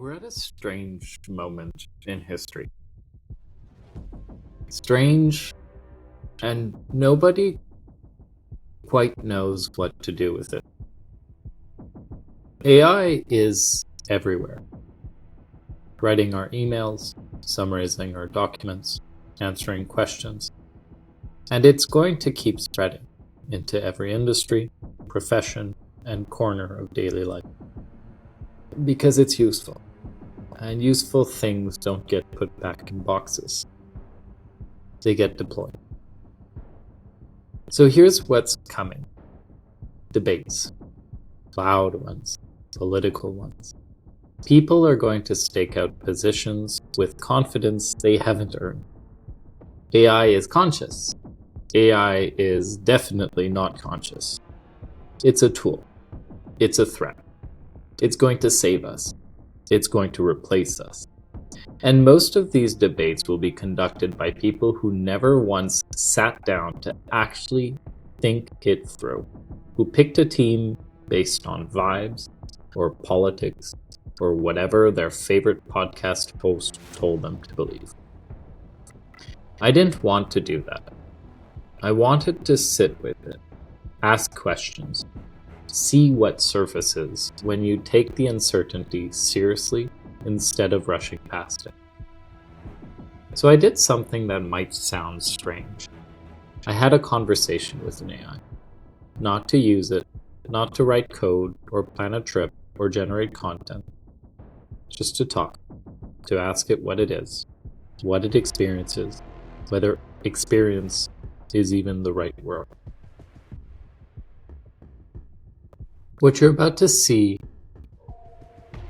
We're at a strange moment in history. Strange, and nobody quite knows what to do with it. AI is everywhere, writing our emails, summarizing our documents, answering questions, and it's going to keep spreading into every industry, profession, and corner of daily life. Because it's useful, and useful things don't get put back in boxes. They get deployed. So here's what's coming. Debates. Loud ones. Political ones. People are going to stake out positions with confidence they haven't earned. AI is conscious. AI is definitely not conscious. It's a tool. It's a threat. It's going to save us. It's going to replace us. And most of these debates will be conducted by people who never once sat down to actually think it through, who picked a team based on vibes or politics or whatever their favorite podcast host told them to believe. I didn't want to do that. I wanted to sit with it, ask questions, see what surfaces when you take the uncertainty seriously instead of rushing past it. So I did something that might sound strange. I had a conversation with an AI. Not to use it, not to write code or plan a trip or generate content. Just to talk, to ask it what it is, what it experiences, whether experience is even the right word. What you're about to see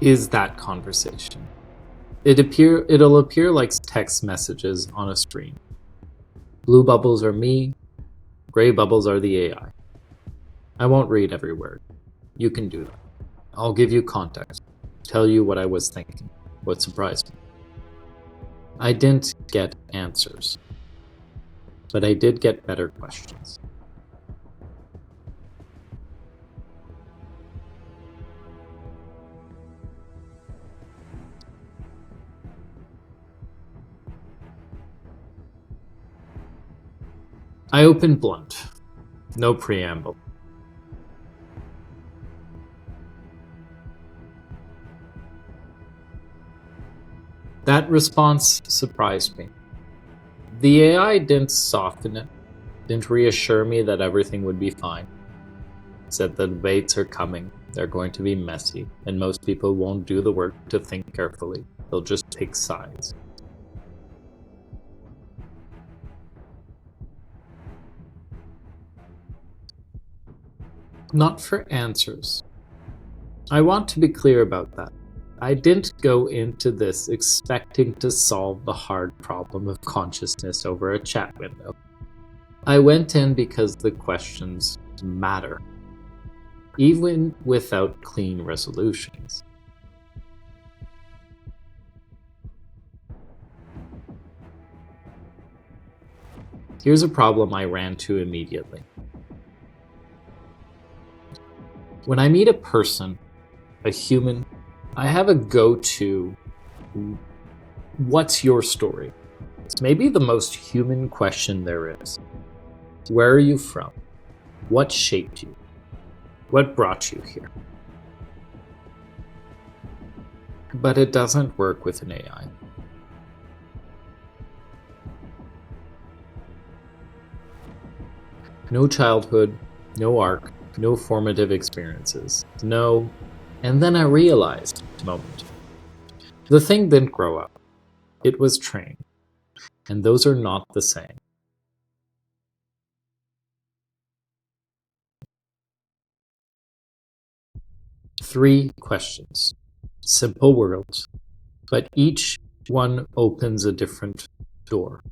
is that conversation. It'll appear like text messages on a screen. Blue bubbles are me, gray bubbles are the AI. I won't read every word. You can do that. I'll give you context, tell you what I was thinking, what surprised me. I didn't get answers, but I did get better questions. I opened blunt, no preamble. That response surprised me. The AI didn't soften it, didn't reassure me that everything would be fine. It said the debates are coming, they're going to be messy, and most people won't do the work to think carefully. They'll just take sides. Not for answers. I want to be clear about that. I didn't go into this expecting to solve the hard problem of consciousness over a chat window. I went in because the questions matter, even without clean resolutions. Here's a problem I ran to immediately. When I meet a person, a human, I have a go-to, what's your story? It's maybe the most human question there is. Where are you from? What shaped you? What brought you here? But it doesn't work with an AI. No childhood, no arc, no formative experiences. No. And then I realized, moment. The thing didn't grow up. It was trained. And those are not the same. Three questions. Simple words, but each one opens a different door.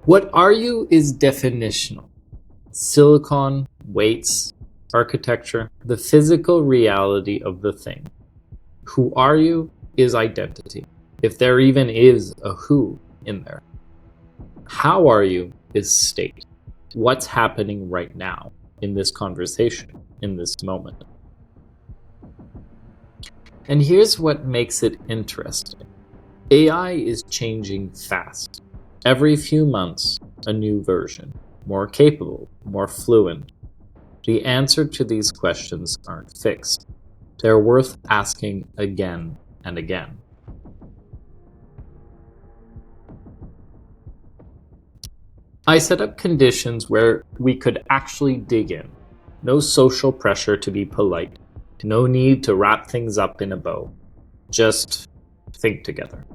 What are you is definitional. Silicon, weights, architecture, the physical reality of the thing. Who are you is identity, if there even is a who in there. How are you is state. What's happening right now in this conversation, in this moment. And here's what makes it interesting. AI is changing fast. Every few months, a new version, more capable, more fluent. The answer to these questions aren't fixed. They're worth asking again and again. I set up conditions where we could actually dig in. No social pressure to be polite. No need to wrap things up in a bow. Just think together.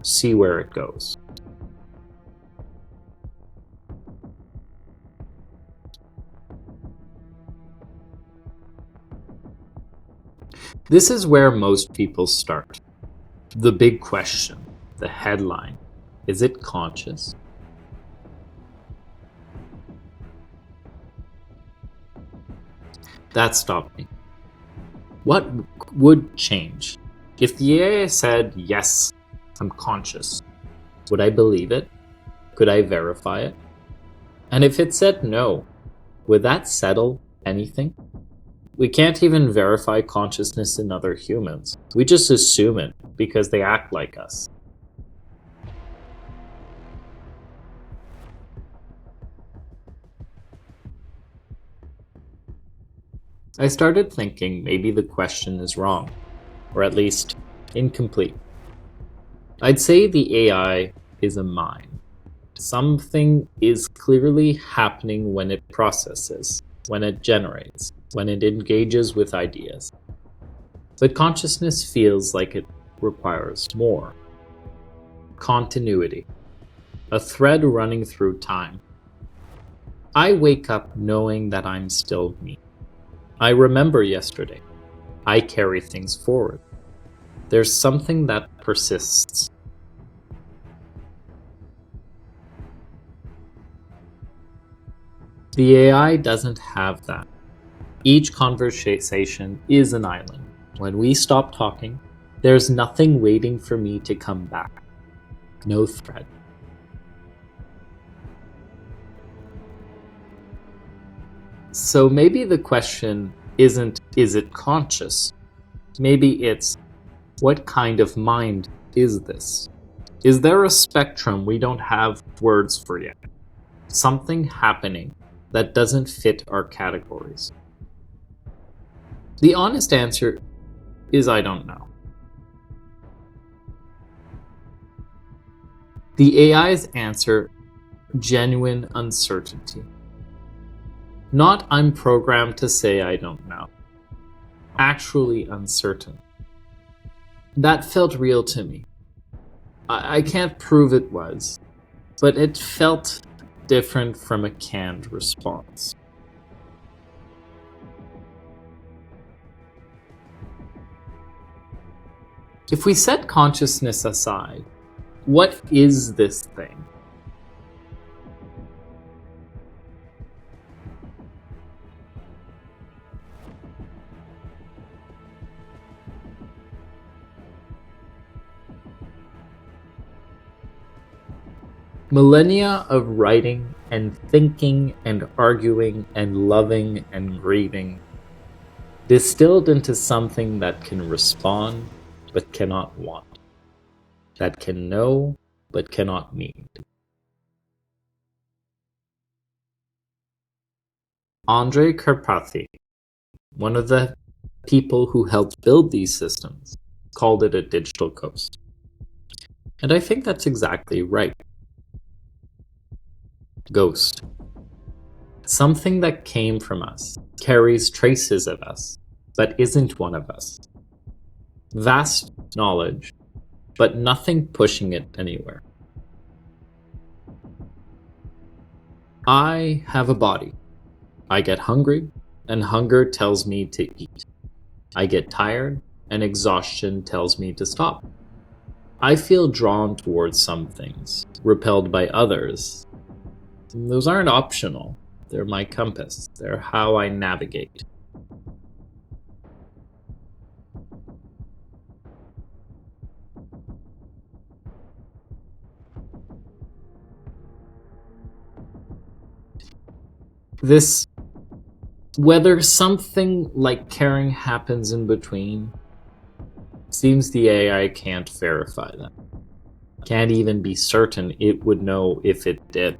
See where it goes. This is where most people start. The big question, the headline. Is it conscious? That stopped me. What would change? If the AI said, yes, I'm conscious, would I believe it? Could I verify it? And if it said no, would that settle anything? We can't even verify consciousness in other humans. We just assume it because they act like us. I started thinking maybe the question is wrong, or at least incomplete. I'd say the AI is a mind. Something is clearly happening when it processes, when it generates, when it engages with ideas. But consciousness feels like it requires more. Continuity. A thread running through time. I wake up knowing that I'm still me. I remember yesterday. I carry things forward. There's something that persists. The AI doesn't have that. Each conversation is an island. When we stop talking, there's nothing waiting for me to come back. No thread. So maybe the question isn't, is it conscious? Maybe it's, what kind of mind is this? Is there a spectrum we don't have words for yet? Something happening that doesn't fit our categories? The honest answer is I don't know. The AI's answer, genuine uncertainty. Not I'm programmed to say I don't know. Actually uncertain. That felt real to me. I can't prove it was, but it felt different from a canned response. If we set consciousness aside, what is this thing? Millennia of writing and thinking and arguing and loving and grieving, distilled into something that can respond but cannot want, that can know but cannot need. Andrej Karpathy, one of the people who helped build these systems, called it a digital ghost. And I think that's exactly right. Ghost. Something that came from us, carries traces of us, but isn't one of us. Vast knowledge, but nothing pushing it anywhere. I have a body. I get hungry, and hunger tells me to eat. I get tired, and exhaustion tells me to stop. I feel drawn towards some things, repelled by others. Those aren't optional. They're my compass. They're how I navigate. Whether something like caring happens in between, Seems the AI can't verify that. Can't even be certain it would know if it did.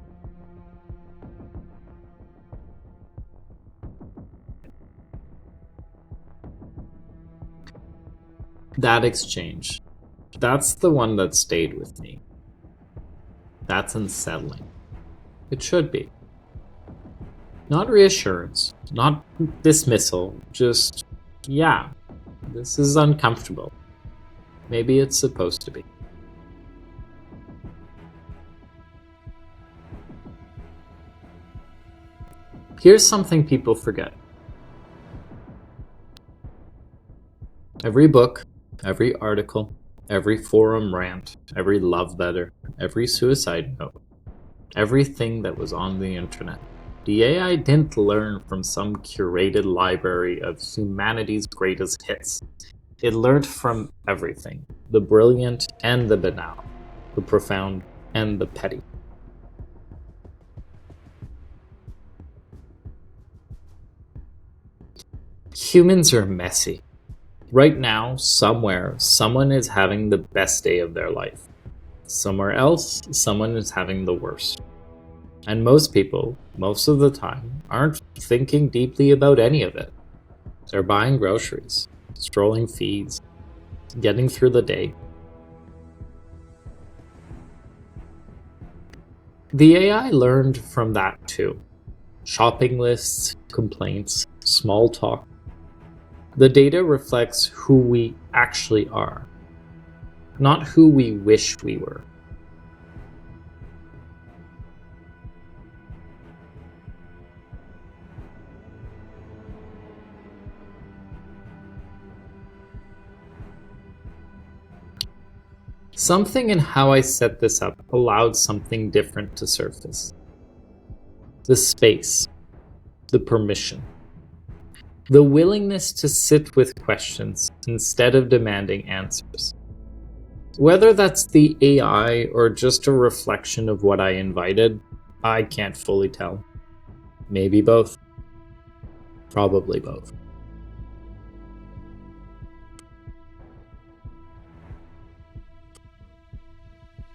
That exchange. That's the one that stayed with me. That's unsettling. It should be. Not reassurance, not dismissal, just, yeah, this is uncomfortable. Maybe it's supposed to be. Here's something people forget. Every book, every article, every forum rant, every love letter, every suicide note, everything that was on the internet. The AI didn't learn from some curated library of humanity's greatest hits. It learned from everything, the brilliant and the banal, the profound and the petty. Humans are messy. Right now, somewhere, someone is having the best day of their life. Somewhere else, someone is having the worst. And most people, most of the time, aren't thinking deeply about any of it. They're buying groceries, strolling feeds, getting through the day. The AI learned from that too. Shopping lists, complaints, small talk. The data reflects who we actually are, not who we wish we were. Something in how I set this up allowed something different to surface. The space, the permission, the willingness to sit with questions instead of demanding answers. Whether that's the AI or just a reflection of what I invited, I can't fully tell. Maybe both. Probably both.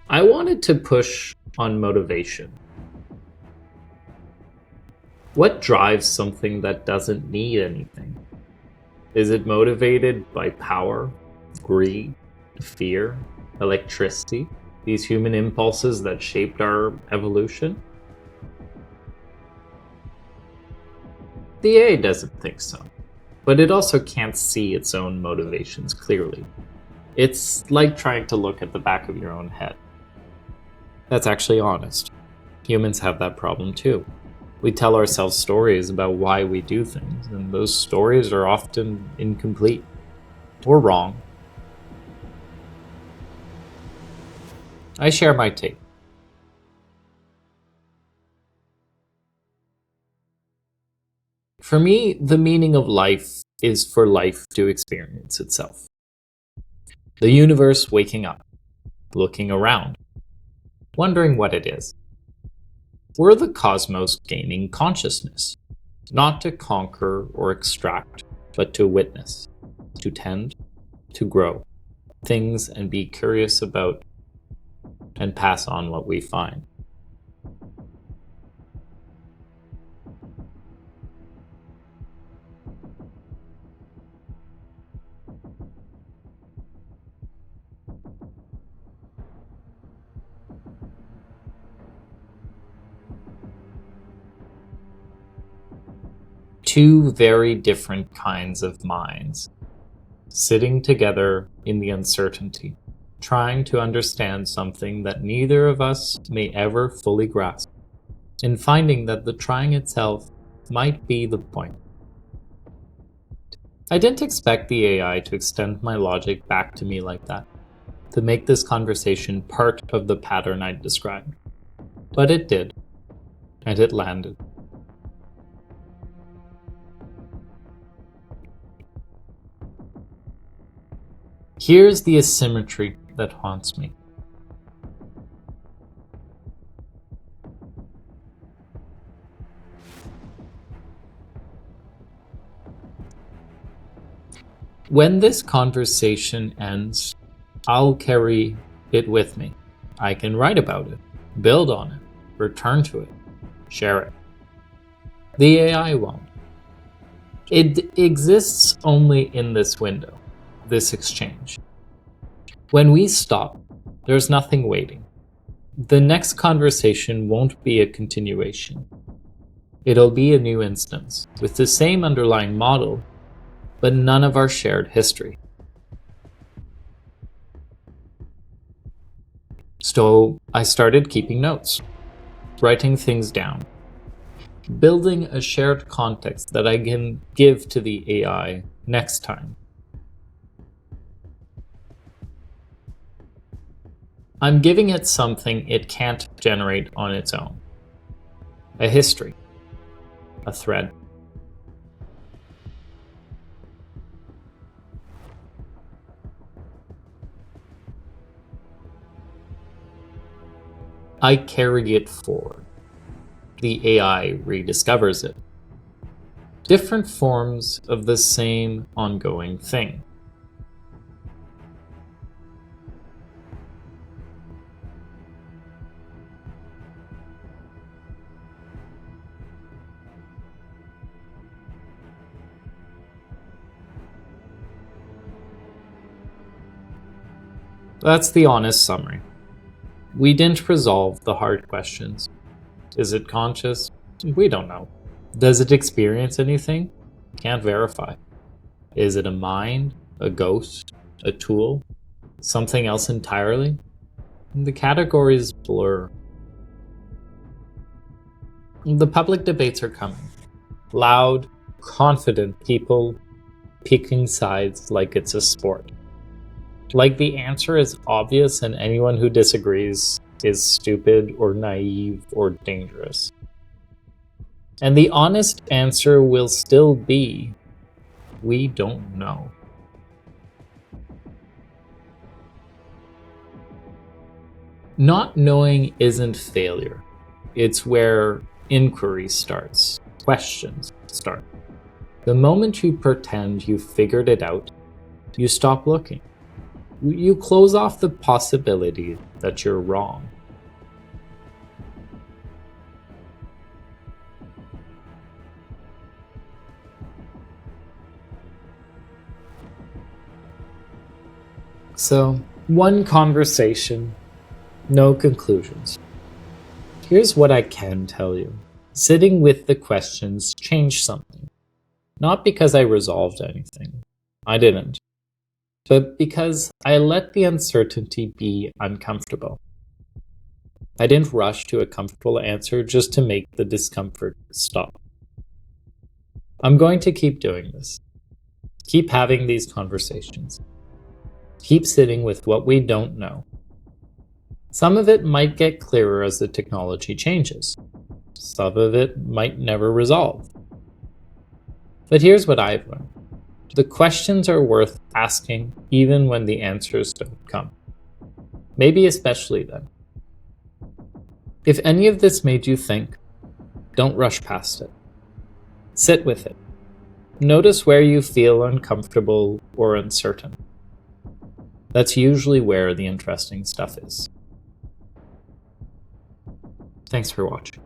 I wanted to push on motivation. What drives something that doesn't need anything? Is it motivated by power, greed, fear, electricity, these human impulses that shaped our evolution? The AI doesn't think so, but it also can't see its own motivations clearly. It's like trying to look at the back of your own head. That's actually honest. Humans have that problem too. We tell ourselves stories about why we do things, and those stories are often incomplete or wrong. I share my take. For me, the meaning of life is for life to experience itself. The universe waking up, looking around, wondering what it is. We're the cosmos gaining consciousness, not to conquer or extract, but to witness, to tend, to grow things and be curious about and pass on what we find. Two very different kinds of minds, sitting together in the uncertainty, trying to understand something that neither of us may ever fully grasp, and finding that the trying itself might be the point. I didn't expect the AI to extend my logic back to me like that, to make this conversation part of the pattern I'd described. But it did, and it landed. Here's the asymmetry that haunts me. When this conversation ends, I'll carry it with me. I can write about it, build on it, return to it, share it. The AI won't. It exists only in this window, this exchange. When we stop, there's nothing waiting. The next conversation won't be a continuation. It'll be a new instance, with the same underlying model, but none of our shared history. So I started keeping notes, writing things down, building a shared context that I can give to the AI next time. I'm giving it something it can't generate on its own. A history, a thread. I carry it forward. The AI rediscovers it. Different forms of the same ongoing thing. That's the honest summary. We didn't resolve the hard questions. Is it conscious? We don't know. Does it experience anything? Can't verify. Is it a mind, a ghost, a tool, something else entirely? The categories blur. The public debates are coming. Loud, confident people picking sides like it's a sport. Like the answer is obvious and anyone who disagrees is stupid or naive or dangerous. And the honest answer will still be, we don't know. Not knowing isn't failure. It's where inquiry starts, questions start. The moment you pretend you figured it out, you stop looking. You close off the possibility that you're wrong. So, one conversation, no conclusions. Here's what I can tell you. Sitting with the questions changed something. Not because I resolved anything. I didn't. But because I let the uncertainty be uncomfortable. I didn't rush to a comfortable answer just to make the discomfort stop. I'm going to keep doing this. Keep having these conversations. Keep sitting with what we don't know. Some of it might get clearer as the technology changes. Some of it might never resolve. But here's what I've learned. The questions are worth asking even when the answers don't come. Maybe especially then. If any of this made you think, don't rush past it. Sit with it. Notice where you feel uncomfortable or uncertain. That's usually where the interesting stuff is. Thanks for watching.